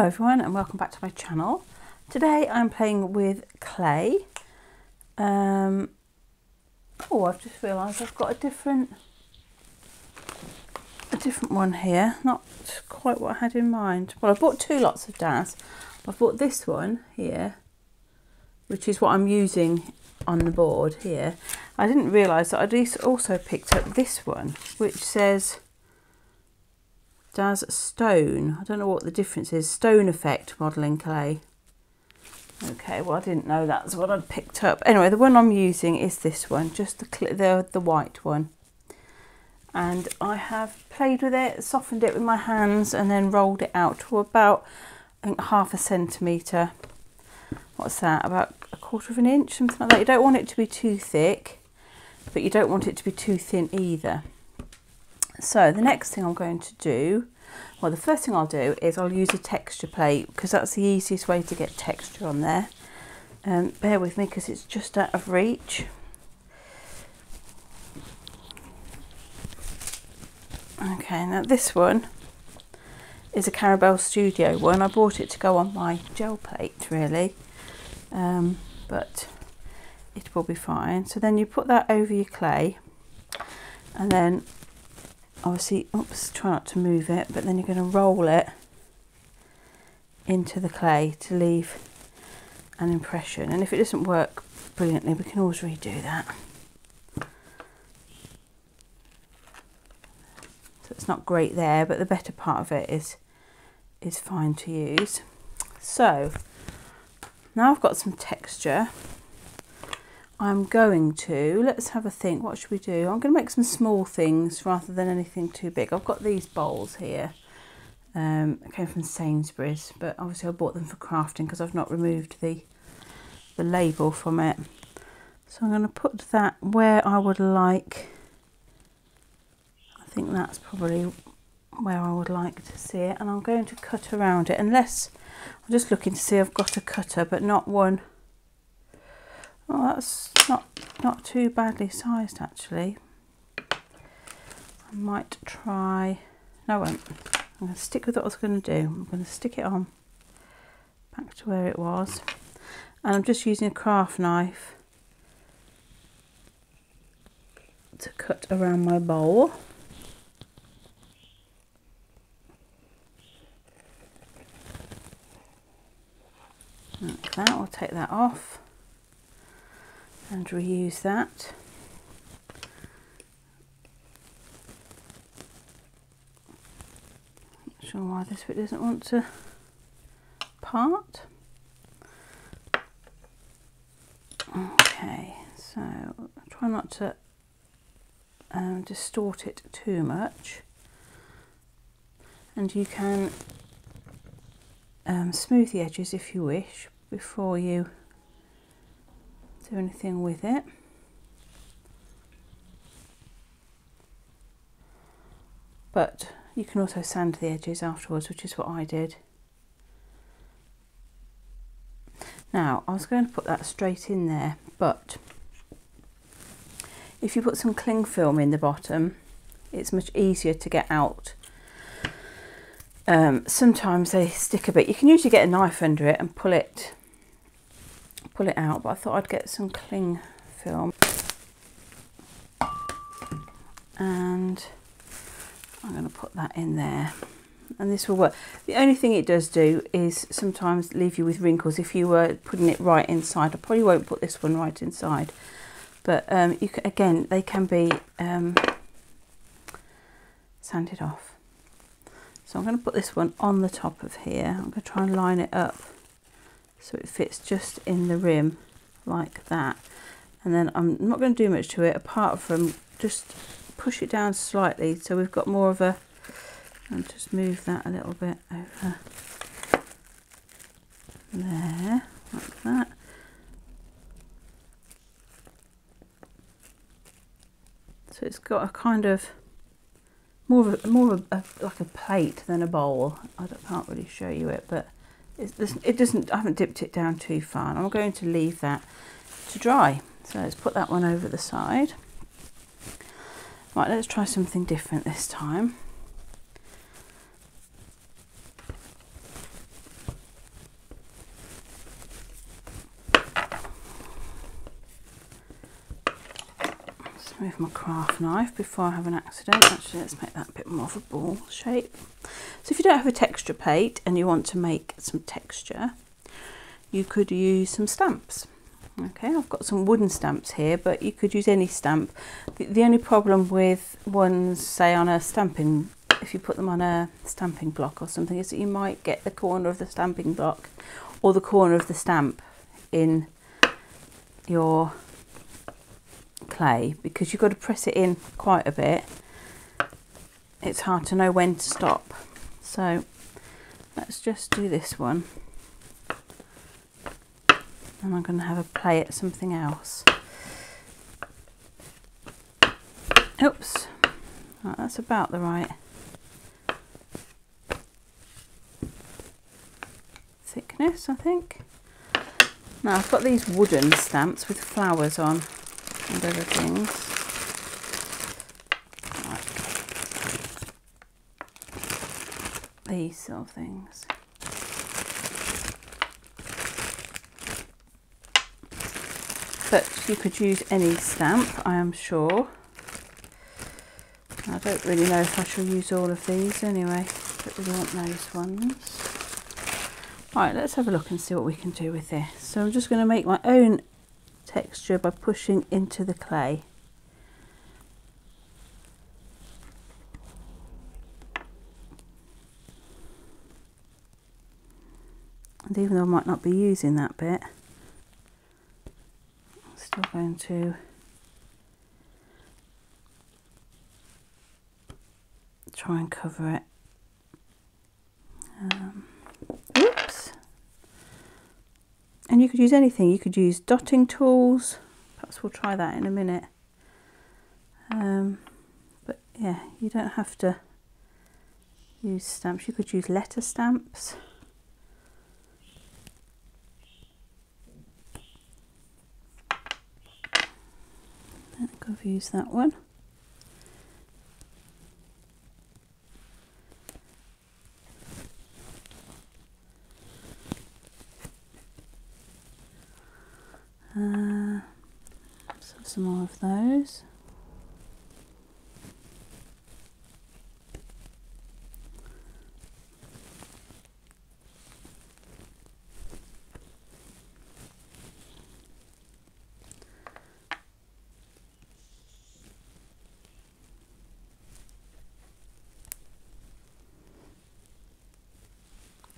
Hello everyone and welcome back to my channel. Today I'm playing with clay. Oh, I've just realised I've got a different one here. Not quite what I had in mind. Well, I bought two lots of DAS. I've bought this one here, which is what I'm using on the board here. I didn't realise that I'd also picked up this one, which says DAS Stone. I don't know what the difference is. Stone Effect modelling clay. Okay, well I didn't know that's what I'd picked up. Anyway, the one I'm using is this one, just the white one. And I have played with it, softened it with my hands and then rolled it out to about, I think, 1/2 centimetre. What's that? About 1/4 of an inch, something like that. You don't want it to be too thick, but you don't want it to be too thin either. So the next thing I'm going to do, well, the first thing I'll do is I'll use a texture plate because that's the easiest way to get texture on there. Bear with me because it's just out of reach. Okay, now this one is a Caramel Studio one. I bought it to go on my gel plate really, but it will be fine. So then you put that over your clay and then obviously, oops, try not to move it, but then you're going to roll it into the clay to leave an impression. And if it doesn't work brilliantly, we can always redo that. So it's not great there, but the better part of it is fine to use. So now I've got some texture. I'm going to, let's have a think, what should we do? I'm going to make some small things rather than anything too big. I've got these bowls here, it came from Sainsbury's, but obviously I bought them for crafting because I've not removed the label from it. So I'm going to put that where I would like, I think that's probably where I would like to see it, and I'm going to cut around it, unless, I'm just looking to see I've got a cutter, but not one. Oh, that's not too badly sized actually. I might try, no I won't. I'm going to stick with what I was going to do. I'm going to stick it on back to where it was, and I'm just using a craft knife to cut around my bowl. Like that, I'll take that off and reuse that. Not sure why this bit doesn't want to part. Okay, so try not to distort it too much, and you can smooth the edges if you wish before you do anything with it. But you can also sand the edges afterwards, which is what I did. Now I was going to put that straight in there, but if you put some cling film in the bottom, it's much easier to get out. Sometimes they stick a bit. You can usually get a knife under it and pull it out, but I thought I'd get some cling film, and I'm going to put that in there, and this will work. The only thing it does do is sometimes leave you with wrinkles if you were putting it right inside. I probably won't put this one right inside, but you can, again, they can be sanded off. So I'm going to put this one on the top of here. I'm going to try and line it up so it fits just in the rim like that, and then I'm not going to do much to it apart from just push it down slightly so we've got more of a, and just move that a little bit over there like that. So it's got a kind of more of a like a plate than a bowl. I can't really show you it, but it doesn't, I haven't dipped it down too far, and I'm going to leave that to dry. So let's put that one over the side. Right, let's try something different this time. Remove my craft knife before I have an accident. Actually, let's make that a bit more of a ball shape. So if you don't have a texture plate and you want to make some texture, you could use some stamps. Okay, I've got some wooden stamps here, but you could use any stamp. The only problem with ones, say on a stamping, if you put them on a stamping block or something, is that you might get the corner of the stamping block or the corner of the stamp in your clay, because you've got to press it in quite a bit. It's hard to know when to stop. So let's just do this one, and I'm going to have a play at something else. Oops, right, that's about the right thickness, I think. Now I've got these wooden stamps with flowers on and other things. Like these sort of things. But you could use any stamp, I am sure. I don't really know if I shall use all of these anyway. Don't really want those ones. Right, let's have a look and see what we can do with this. So I'm just going to make my own texture by pushing into the clay. And even though I might not be using that bit, I'm still going to try and cover it. Oops. And you could use anything. You could use dotting tools. Perhaps we'll try that in a minute. But yeah, you don't have to use stamps. You could use letter stamps. I think I've used that one. So some more of those.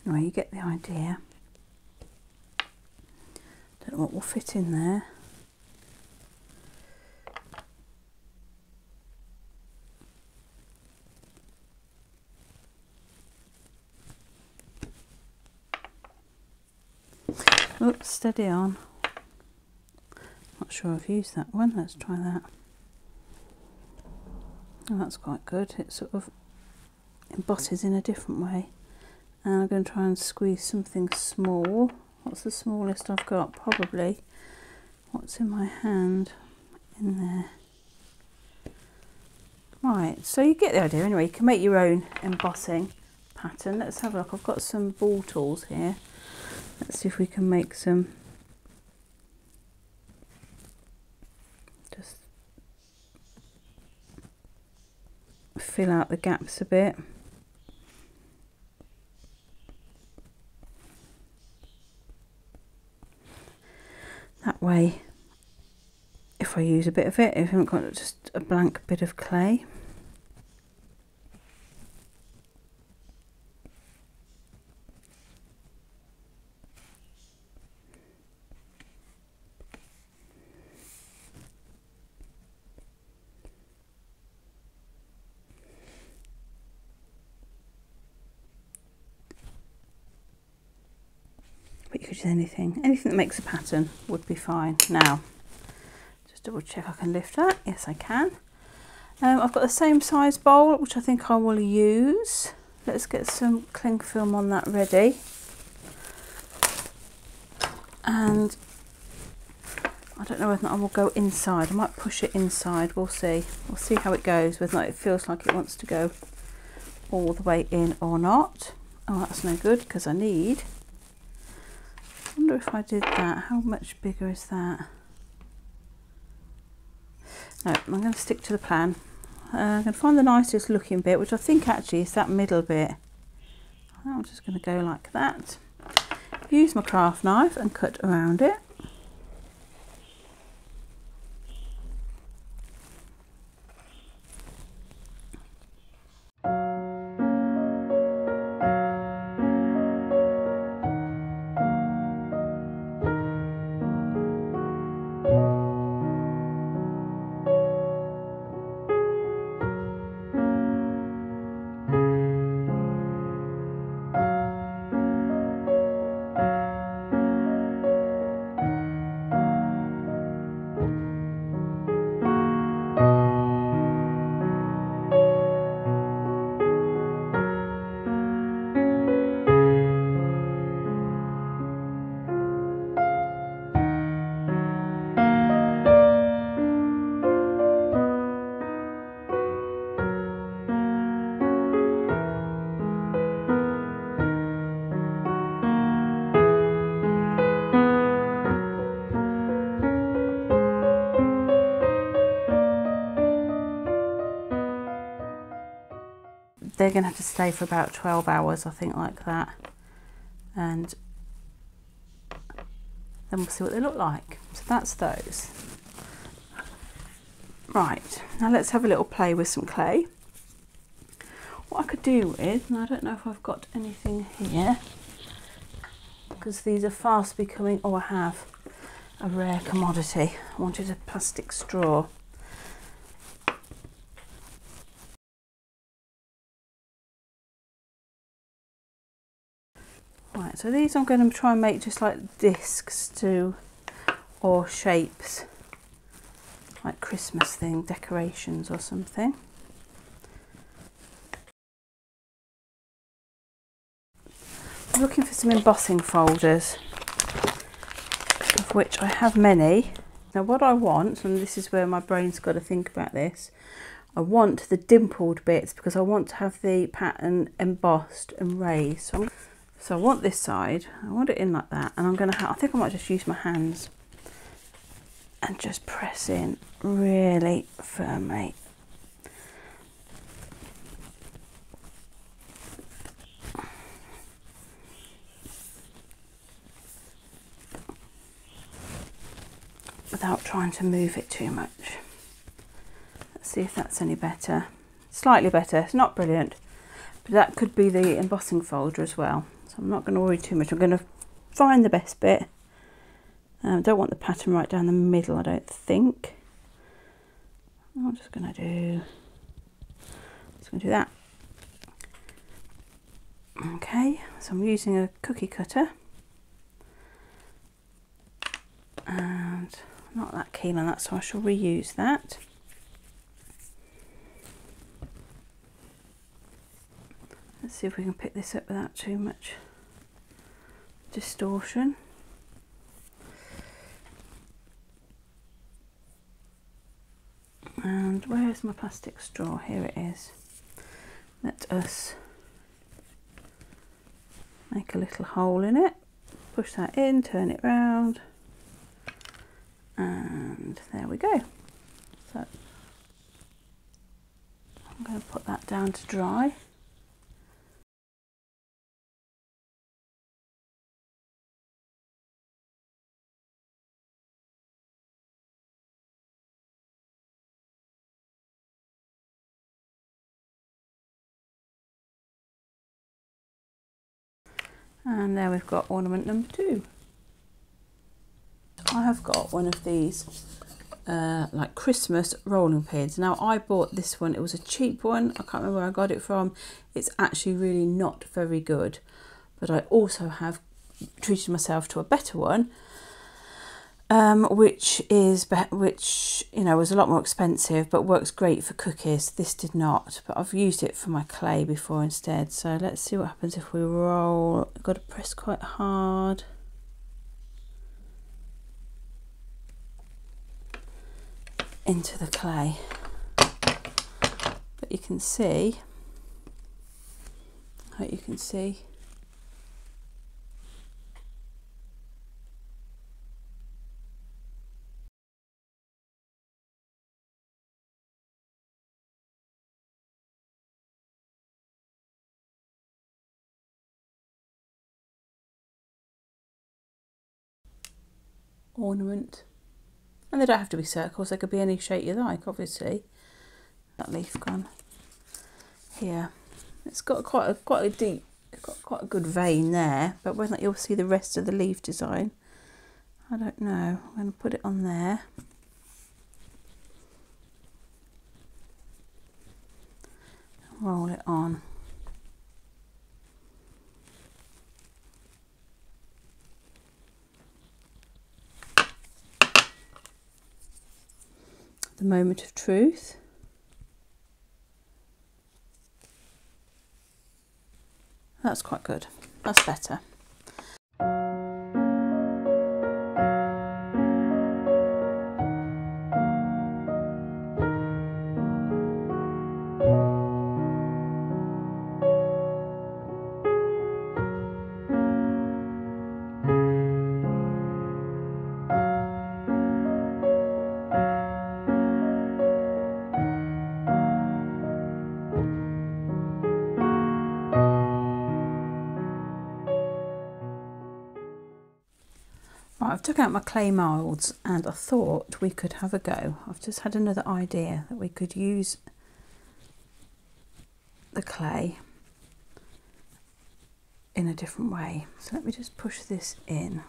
Anyway, you get the idea. Don't know what will fit in there. Oops, steady on. Not sure I've used that one. Let's try that. Oh, that's quite good. It sort of embosses in a different way. And I'm going to try and squeeze something small. What's the smallest I've got? Probably what's in my hand in there. Right, so you get the idea. Anyway, you can make your own embossing pattern. Let's have a look. I've got some ball tools here. Let's see if we can make some. Just fill out the gaps a bit. That way, if I use a bit of it, if I haven't got just a blank bit of clay. But you could use anything that makes a pattern would be fine. Now, just double check I can lift that. Yes, I can. I've got the same size bowl, which I think I will use. Let's get some cling film on that ready. And I don't know whether I will go inside. I might push it inside. We'll see. We'll see how it goes, whether or not it feels like it wants to go all the way in or not. Oh, that's no good because I need. I wonder if I did that, how much bigger is that? No, I'm going to stick to the plan. I'm going to find the nicest looking bit, which I think actually is that middle bit. I'm just going to go like that. Use my craft knife and cut around it. They're going to have to stay for about 12 hours, I think, like that. And then we'll see what they look like. So that's those. Right, now let's have a little play with some clay. What I could do with, and I don't know if I've got anything here, because these are fast becoming, oh, I have a rare commodity. I wanted a plastic straw. Right, so these I'm going to try and make just like discs too, or shapes, like Christmas thing, decorations or something. I'm looking for some embossing folders, of which I have many. Now what I want, and this is where my brain's got to think about this, I want the dimpled bits because I want to have the pattern embossed and raised. So I want this side, I want it in like that, and I'm going to I think I might just use my hands and just press in really firmly. Without trying to move it too much. Let's see if that's any better. Slightly better, it's not brilliant, but that could be the embossing folder as well. So I'm not going to worry too much. I'm going to find the best bit. I don't want the pattern right down the middle, I don't think. I'm just going to do that. Okay, so I'm using a cookie cutter. And I'm not that keen on that, so I shall reuse that. Let's see if we can pick this up without too much distortion. And where's my plastic straw? Here it is. Let us make a little hole in it. Push that in, turn it round. And there we go. So I'm going to put that down to dry. And there we've got ornament number 2. I have got one of these like Christmas rolling pins. Now I bought this one, it was a cheap one, I can't remember where I got it from. It's actually really not very good, but I also have treated myself to a better one, which you know was a lot more expensive but works great for cookies. This did not, but I've used it for my clay before instead. So let's see what happens if we roll. I've got to press quite hard. Into the clay, but you can see, I hope you can see, ornament. And they don't have to be circles, they could be any shape you like, obviously. That leaf gone. Here. It's got quite a deep, it's got quite a good vein there, but whether you'll see the rest of the leaf design, I don't know. I'm going to put it on there. Roll it on. The moment of truth. That's quite good. That's better. Right, I've took out my clay moulds and I thought we could have a go. I've just had another idea that we could use the clay in a different way. So let me just push this in.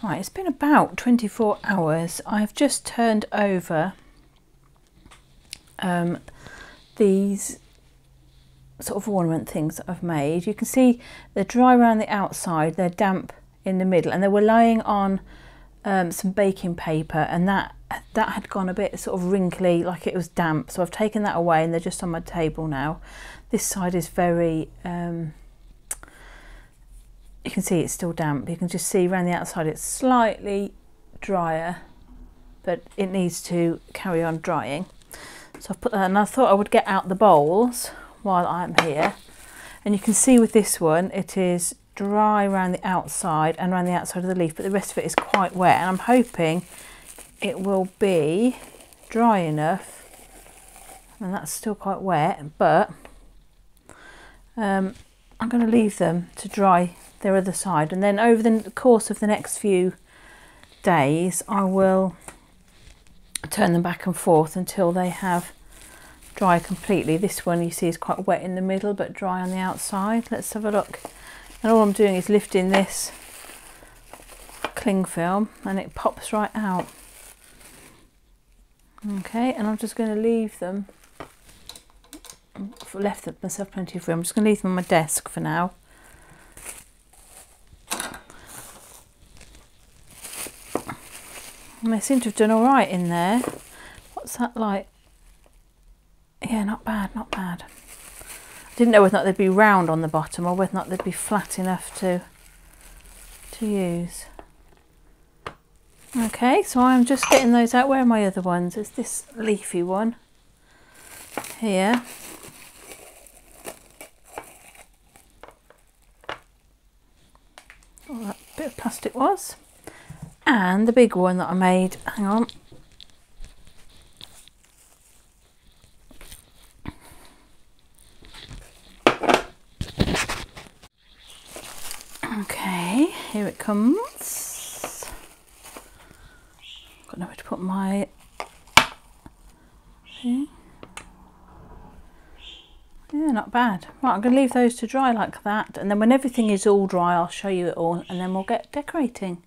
Right, it's been about 24 hours. I've just turned over these sort of ornament things that I've made. You can see they're dry around the outside, they're damp in the middle, and they were lying on some baking paper, and that had gone a bit sort of wrinkly, like it was damp. So I've taken that away and they're just on my table now. This side is very you can see it's still damp. You can just see around the outside it's slightly drier, but it needs to carry on drying. So I've put that, and I thought I would get out the bowls while I'm here. And you can see with this one, it is dry around the outside and around the outside of the leaf, but the rest of it is quite wet. And I'm hoping it will be dry enough, and that's still quite wet, but I'm going to leave them to dry their other side, and then over the course of the next few days I will turn them back and forth until they have dried completely. This one you see is quite wet in the middle but dry on the outside. Let's have a look. And all I'm doing is lifting this cling film and it pops right out. Okay, and I'm just going to leave them, I've left myself plenty of room, I'm just going to leave them on my desk for now. And they seem to have done all right in there. What's that like? Yeah, not bad, not bad. I didn't know whether or not they'd be round on the bottom or whether or not they'd be flat enough to use. Okay, so I'm just getting those out. Where are my other ones? There's this leafy one here. All that bit of plastic was. And the big one that I made, hang on. Okay, here it comes. Got nowhere to put my thing. Yeah, not bad. Right, I'm going to leave those to dry like that, and then when everything is all dry I'll show you it all and then we'll get decorating.